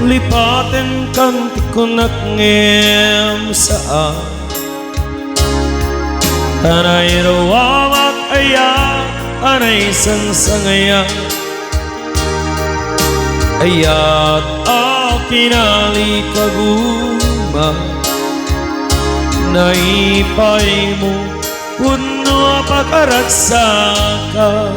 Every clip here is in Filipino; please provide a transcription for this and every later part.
lipaten kang tikunak ngem saan tanay rawawak aya anay sangsangaya ayat akinali kaguma naipay mo puno pagkaragsaka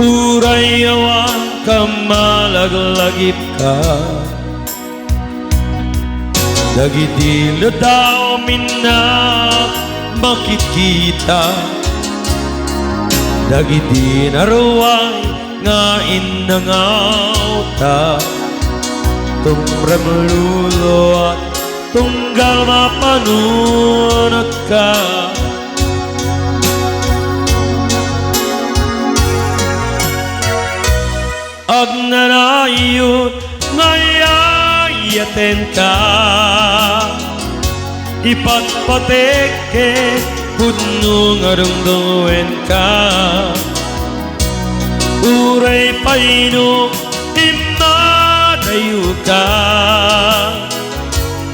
urayawan ka malaglagip ka dagiti daw minna makikita dagiti naruway nga inangauta tumremlulo at tunggal mapanunod ka agnanayot ngayayaten ka ipatpateke puno nga rungdungwen ka uray paino imadayo ka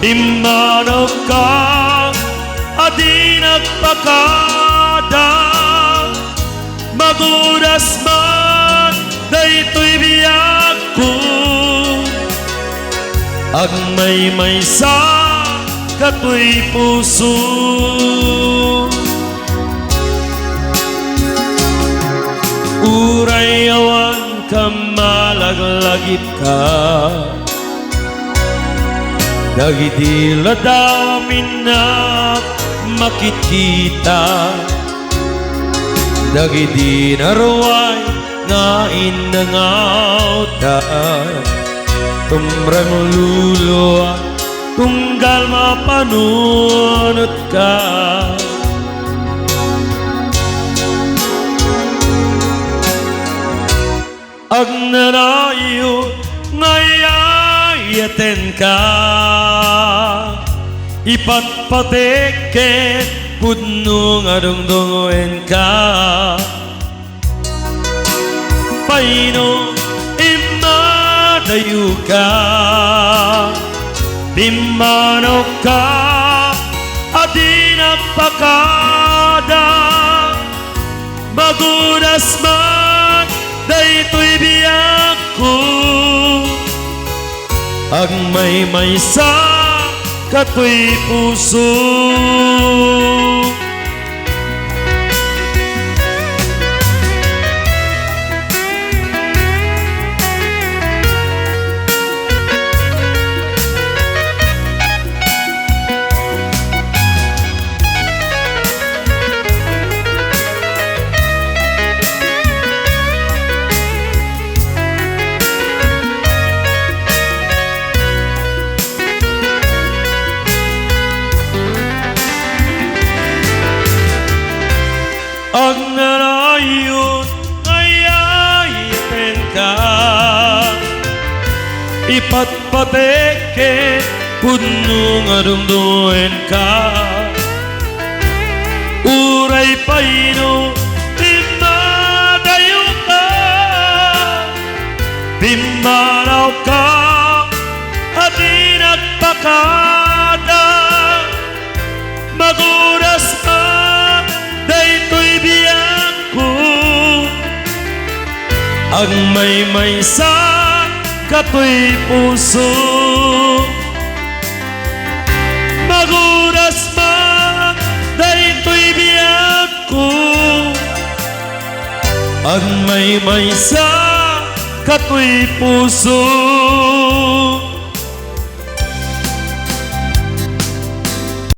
imanaw ka adi nagpakada magudas man daytoy biyak ko agmay sa katoy puso urayawan ka malaglagip ka dagiti daw minna makikita dagiti naruway nga inangauta tumremlulo at tunggal mapanunod ka agnanayo ngayayaten ka ipatpateke puno nga dungdungoen ka paino imadayo ka bimanaw ka adi nagpakada magudas man daytoy biyak ko agmay sa katoy puso agnanayon ngayayaten ka ipatpateke puno nga dungdungwen ka uray paino imadayo ka bimanaw ka adi nagpakada magudas ka daytoy biyak ko agmay sa katoy puso magudas man daytoy biyak ko agmay sa katoy puso